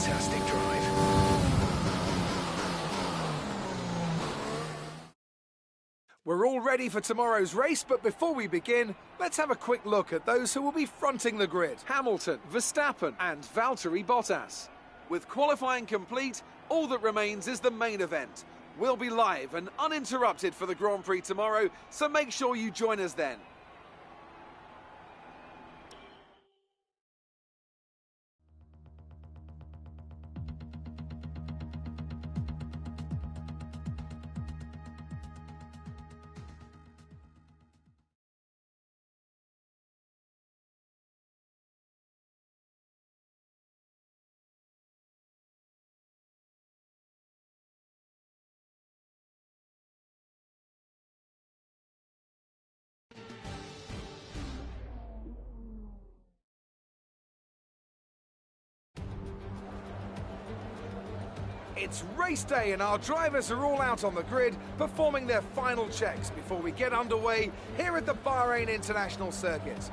fantastic drive. We're all ready for tomorrow's race, but before we begin, let's have a quick look at those who will be fronting the grid. Hamilton, Verstappen and Valtteri Bottas. With qualifying complete, all that remains is the main event. We'll be live and uninterrupted for the Grand Prix tomorrow, so make sure you join us then. It's race day and our drivers are all out on the grid performing their final checks before we get underway here at the Bahrain International Circuit.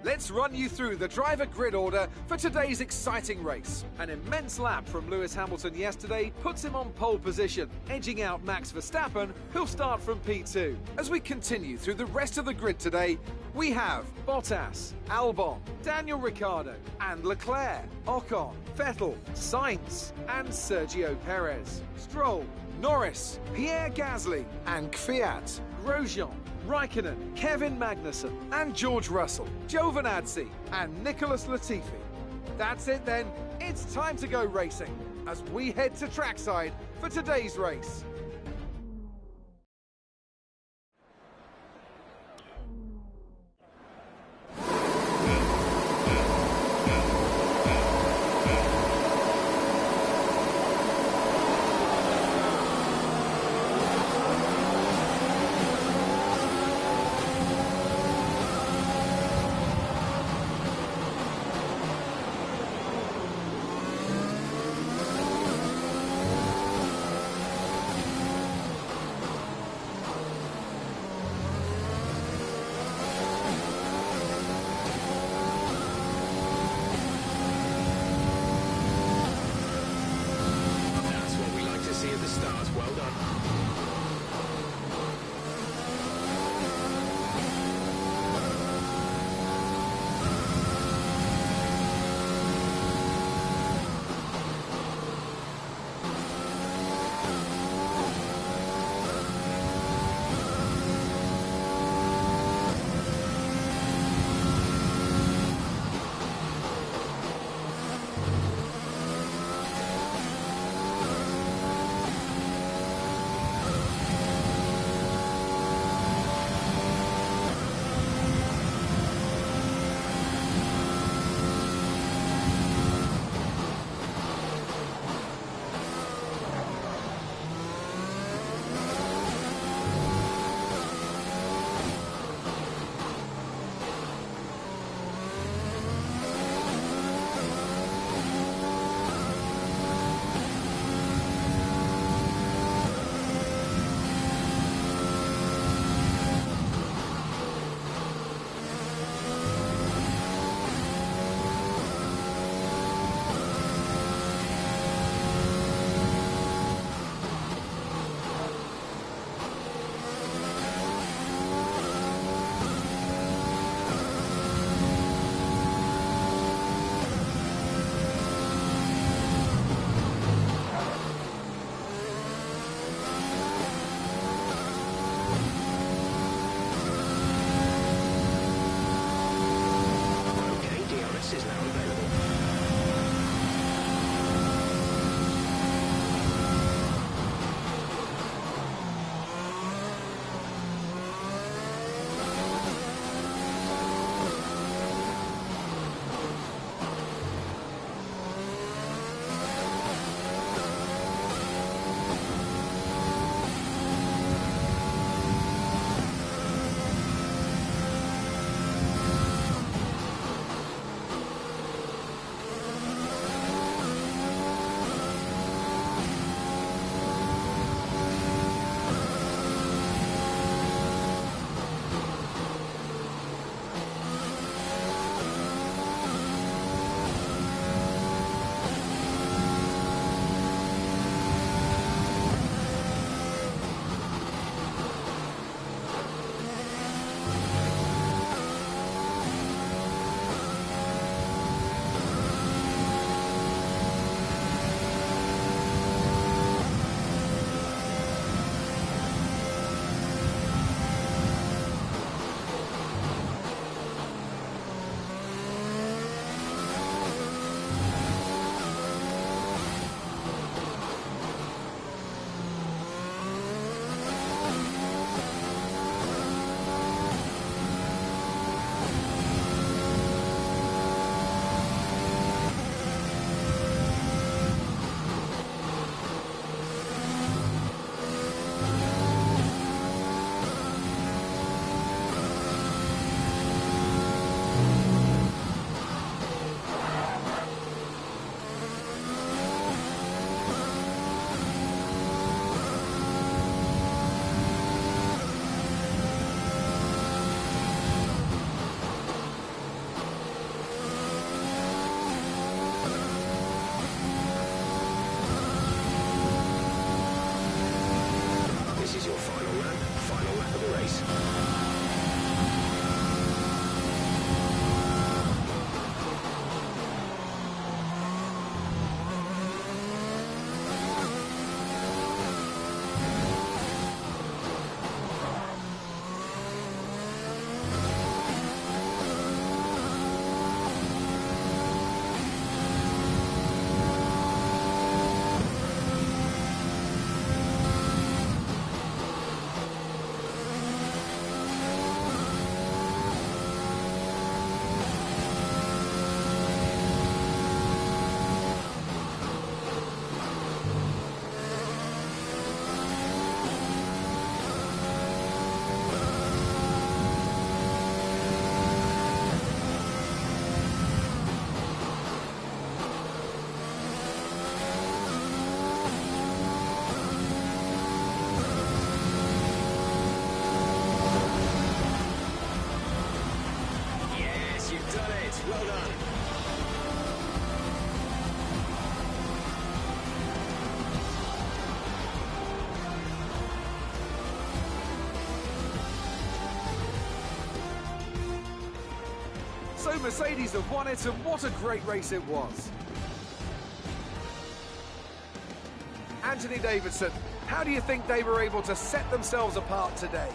Let's run you through the driver grid order for today's exciting race. An immense lap from Lewis Hamilton yesterday puts him on pole position, edging out Max Verstappen, who'll start from P2. As we continue through the rest of the grid today, we have Bottas, Albon, Daniel Ricciardo and Leclerc, Ocon, Vettel, Sainz and Sergio Perez, Stroll, Norris, Pierre Gasly and Kvyat, Grosjean, Raikkonen, Kevin Magnussen and George Russell, Giovinazzi and Nicholas Latifi. That's it then, it's time to go racing as we head to trackside for today's race. Well done. So Mercedes have won it, and what a great race it was. Anthony Davidson, how do you think they were able to set themselves apart today?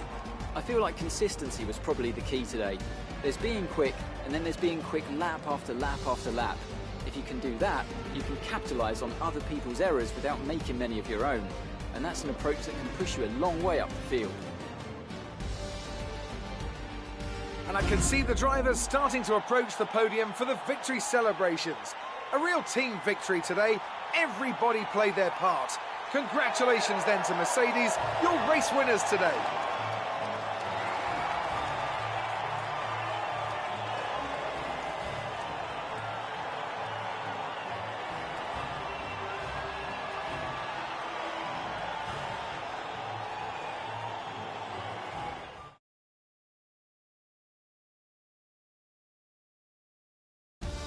I feel like consistency was probably the key today. There's being quick, and then there's being quick lap after lap after lap. If you can do that, you can capitalise on other people's errors without making many of your own. And that's an approach that can push you a long way up the field. And I can see the drivers starting to approach the podium for the victory celebrations. A real team victory today. Everybody played their part. Congratulations then to Mercedes, your race winners today.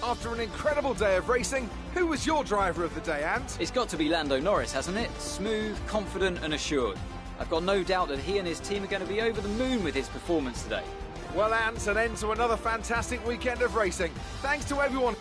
After an incredible day of racing, who was your driver of the day, Ant? It's got to be Lando Norris, hasn't it? Smooth, confident and assured. I've got no doubt that he and his team are going to be over the moon with his performance today. Well, Ant, an end to another fantastic weekend of racing. Thanks to everyone.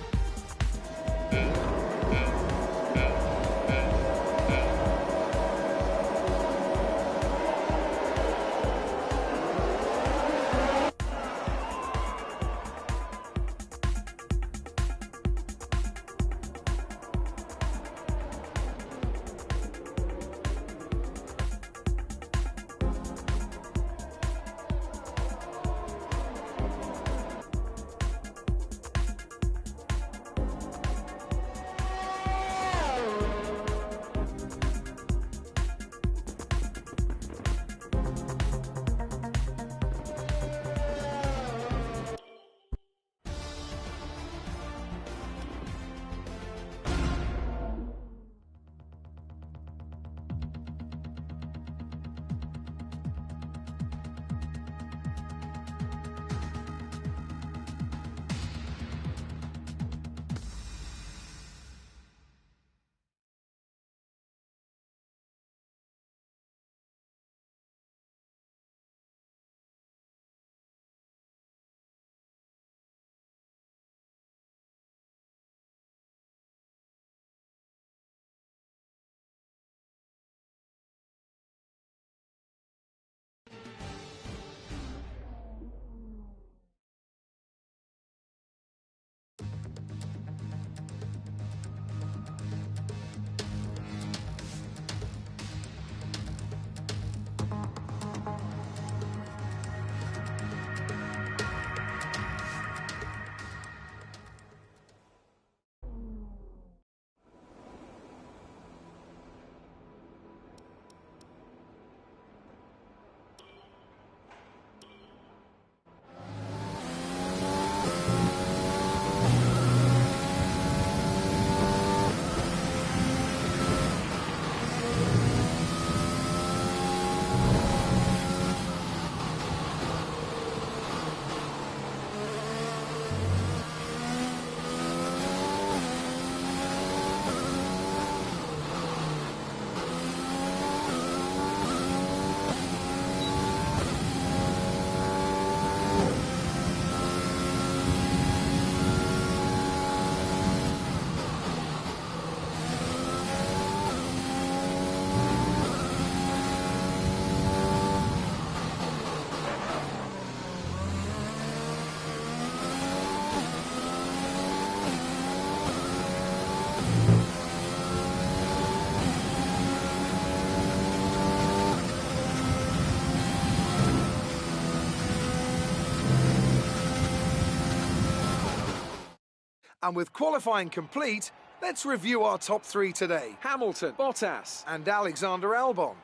And with qualifying complete, let's review our top three today. Hamilton, Bottas, and Alexander Albon.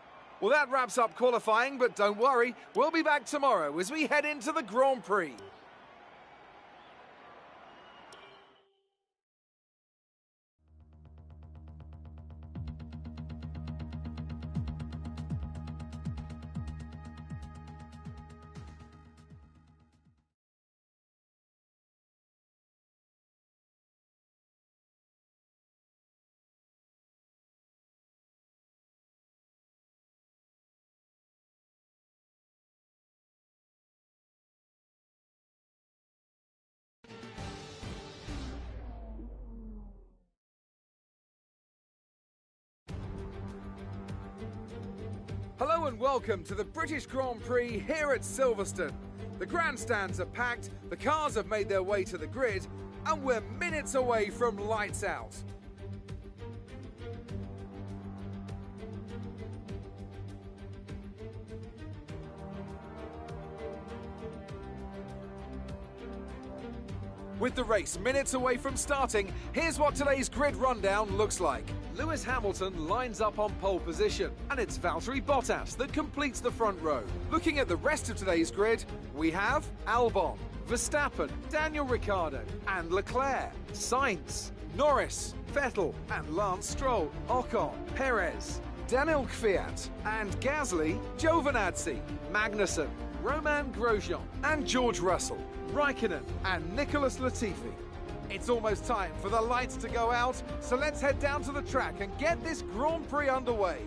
Well, that wraps up qualifying, but don't worry, we'll be back tomorrow as we head into the Grand Prix. and welcome to the British Grand Prix here at Silverstone. The grandstands are packed, the cars have made their way to the grid, and we're minutes away from lights out. With the race minutes away from starting, here's what today's grid rundown looks like. Lewis Hamilton lines up on pole position, and it's Valtteri Bottas that completes the front row. Looking at the rest of today's grid, we have Albon, Verstappen, Daniel Ricciardo, and Leclerc, Sainz, Norris, Vettel, and Lance Stroll, Ocon, Perez, Daniel Kvyat, and Gasly, Giovinazzi, Magnussen, Romain Grosjean, and George Russell, Raikkonen, and Nicholas Latifi. It's almost time for the lights to go out, so let's head down to the track and get this Grand Prix underway.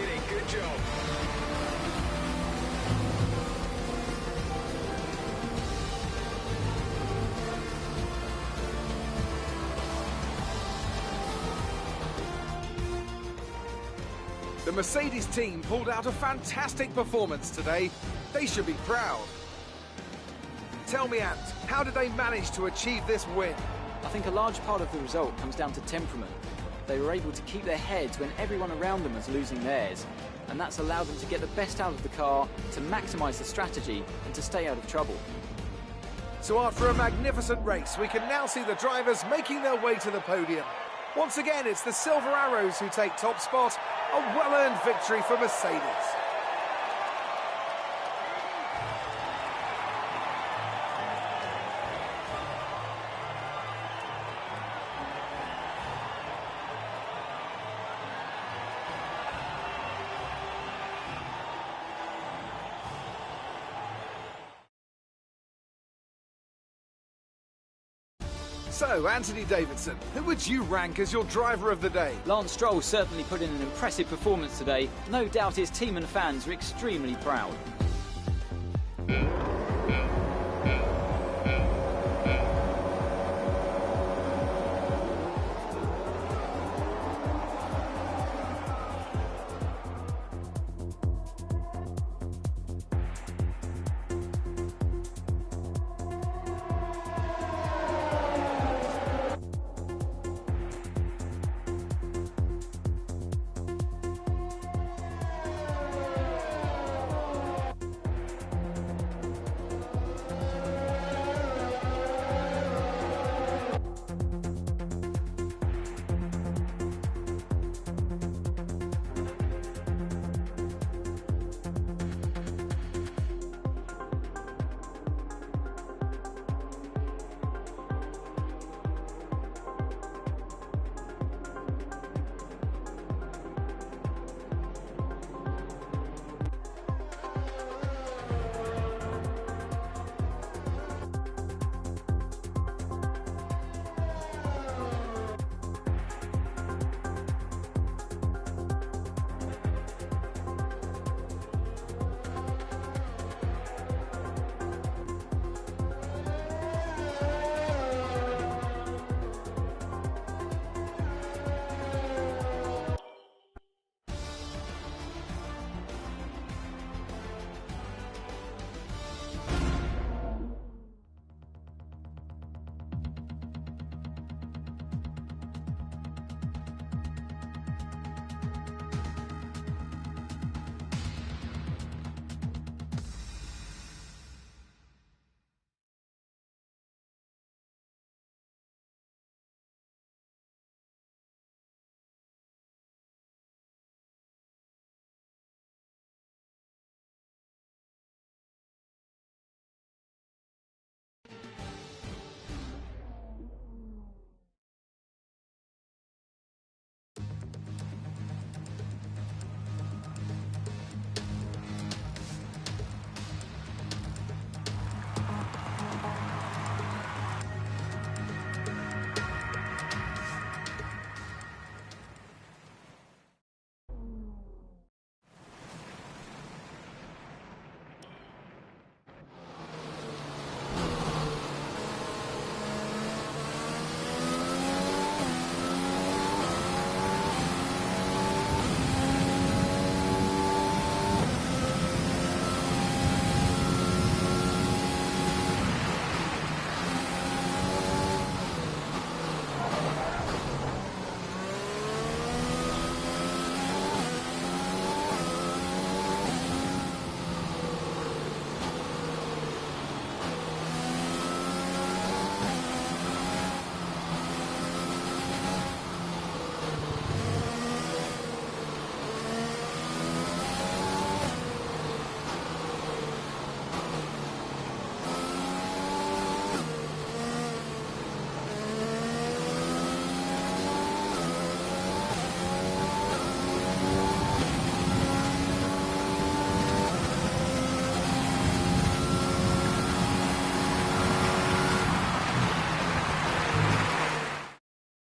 did a good job. The Mercedes team pulled out a fantastic performance today. They should be proud. Tell me, Ant, how did they manage to achieve this win? I think a large part of the result comes down to temperament. They were able to keep their heads when everyone around them was losing theirs, and that's allowed them to get the best out of the car, to maximise the strategy, and to stay out of trouble. So after a magnificent race, we can now see the drivers making their way to the podium. Once again, it's the Silver Arrows who take top spot, a well-earned victory for Mercedes. So, Anthony Davidson, who would you rank as your driver of the day? Lance Stroll certainly put in an impressive performance today. No doubt his team and fans are extremely proud.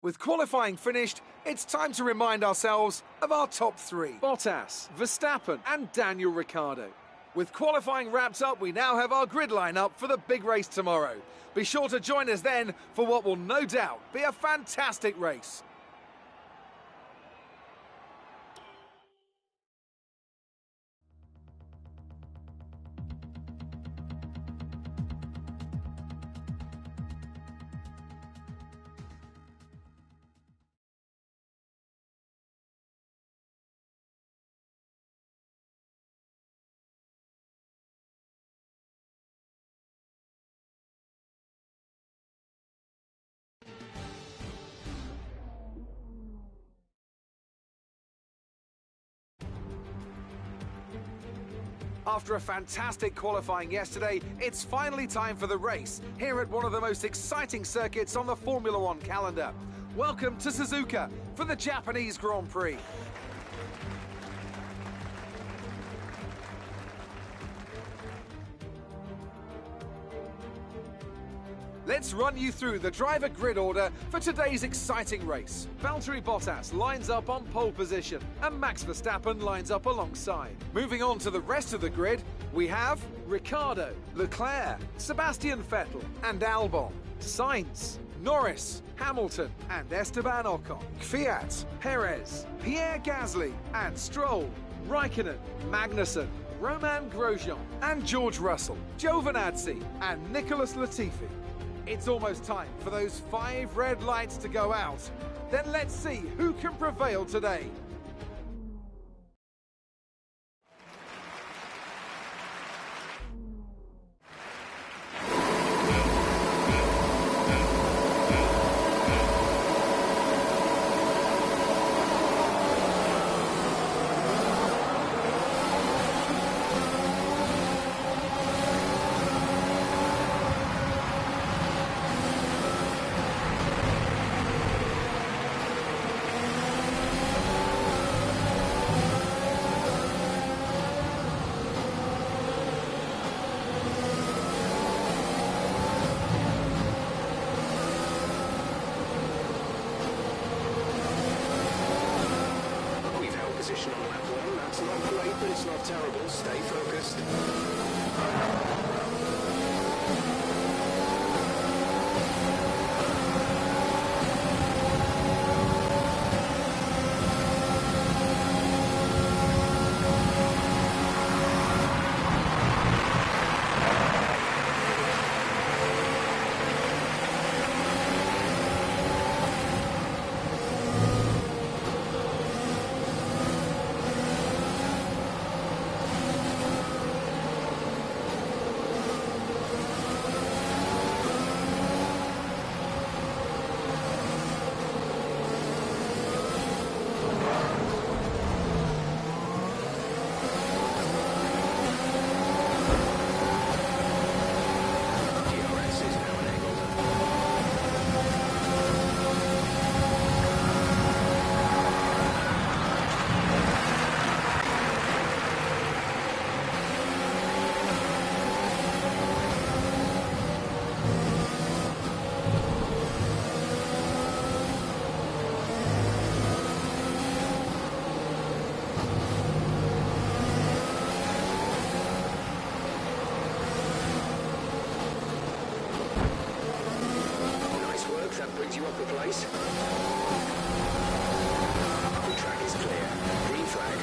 With qualifying finished, it's time to remind ourselves of our top three: Bottas, Verstappen and Daniel Ricciardo. With qualifying wrapped up, we now have our grid lineup for the big race tomorrow. Be sure to join us then for what will no doubt be a fantastic race. After a fantastic qualifying yesterday, it's finally time for the race, here at one of the most exciting circuits on the Formula One calendar. Welcome to Suzuka for the Japanese Grand Prix. Let's run you through the driver grid order for today's exciting race. Valtteri Bottas lines up on pole position and Max Verstappen lines up alongside. Moving on to the rest of the grid, we have Ricciardo, Leclerc, Sebastian Vettel and Albon, Sainz, Norris, Hamilton and Esteban Ocon, Kvyat, Perez, Pierre Gasly and Stroll, Raikkonen, Magnussen, Romain Grosjean and George Russell, Giovinazzi and Nicholas Latifi. It's almost time for those 5 red lights to go out. Then let's see who can prevail today. Position on lap 1, that's not great, but it's not terrible. Stay focused. Brings you off the place. The track is clear. Green flag.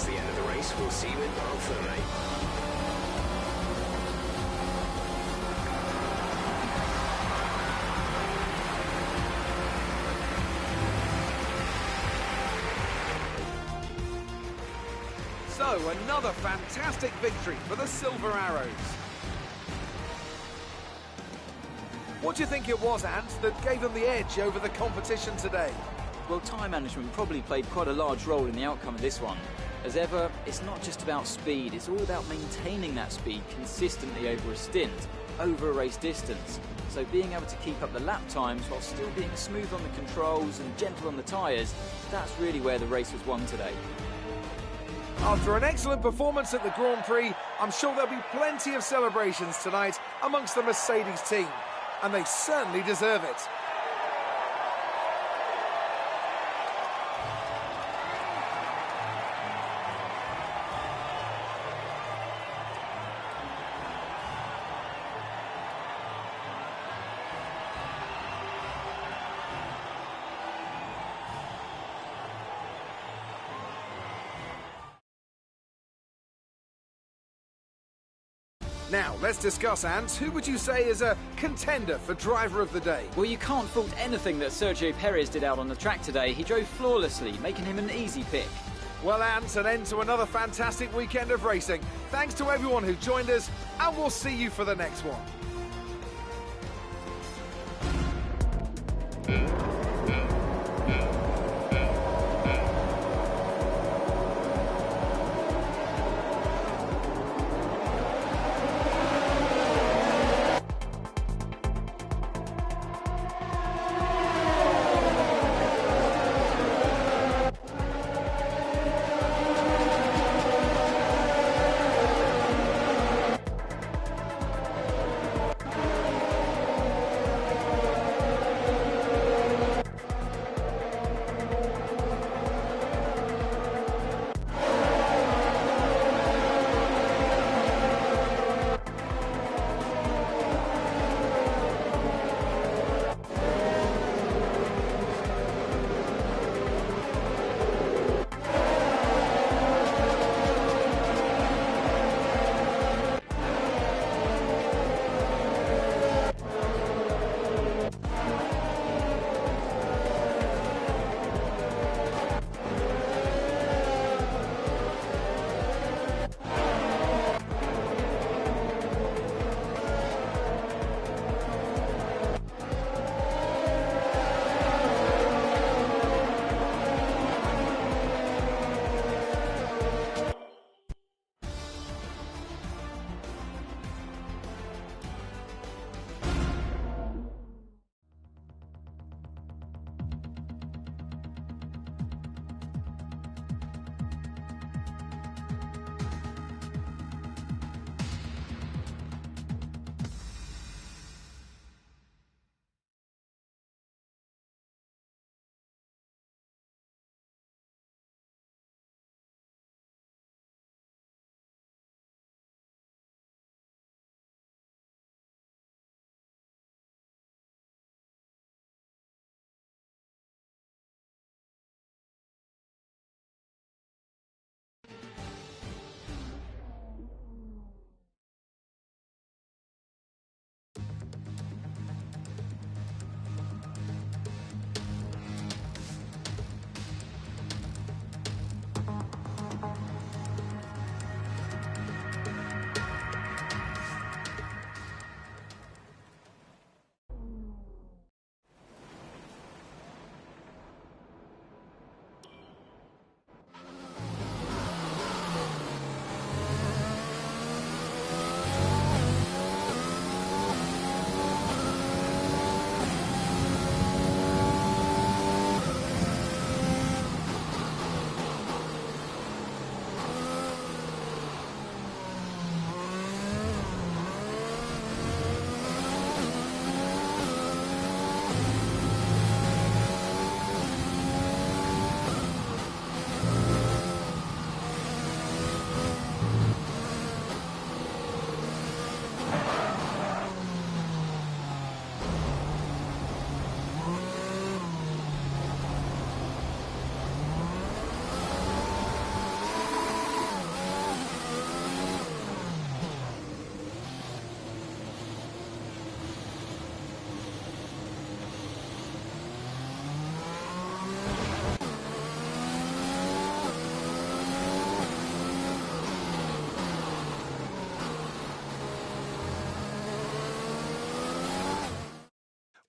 the end of the race. We'll see you in Parc Ferme. So, another fantastic victory for the Silver Arrows. What do you think it was, Ant, that gave them the edge over the competition today? Well, time management probably played quite a large role in the outcome of this one. As ever, it's not just about speed, it's all about maintaining that speed consistently over a stint, over a race distance. So being able to keep up the lap times while still being smooth on the controls and gentle on the tyres, that's really where the race was won today. After an excellent performance at the Grand Prix, I'm sure there'll be plenty of celebrations tonight amongst the Mercedes team, and they certainly deserve it. Now, let's discuss, Ant. Who would you say is a contender for Driver of the Day? Well, you can't fault anything that Sergio Perez did out on the track today. He drove flawlessly, making him an easy pick. Well, Ant, an end to another fantastic weekend of racing. Thanks to everyone who joined us, and we'll see you for the next one.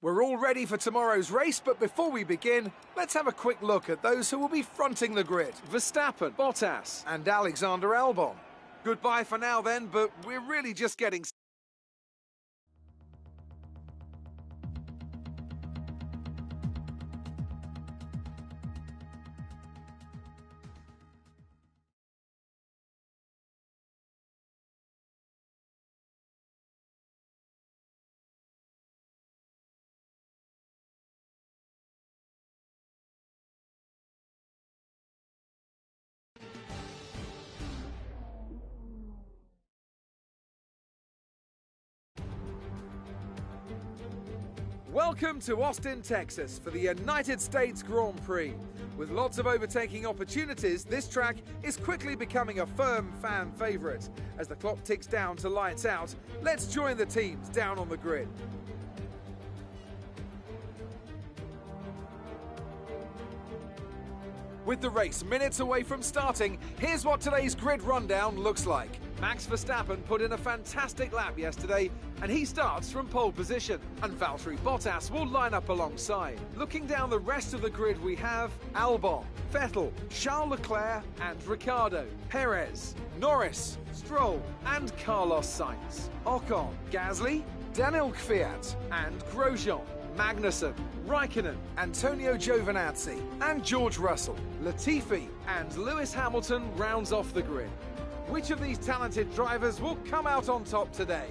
We're all ready for tomorrow's race, but before we begin, let's have a quick look at those who will be fronting the grid. Verstappen, Bottas, and Alexander Albon. Goodbye for now then, but we're really just getting started. Welcome to Austin, Texas for the United States Grand Prix. With lots of overtaking opportunities, this track is quickly becoming a firm fan favourite. As the clock ticks down to lights out, let's join the teams down on the grid. With the race minutes away from starting, here's what today's grid rundown looks like. Max Verstappen put in a fantastic lap yesterday, and he starts from pole position. And Valtteri Bottas will line up alongside. Looking down the rest of the grid, we have Albon, Vettel, Charles Leclerc and Ricciardo, Perez, Norris, Stroll and Carlos Sainz, Ocon, Gasly, Daniel Kvyat and Grosjean, Magnussen, Raikkonen, Antonio Giovinazzi and George Russell, Latifi and Lewis Hamilton rounds off the grid. Which of these talented drivers will come out on top today?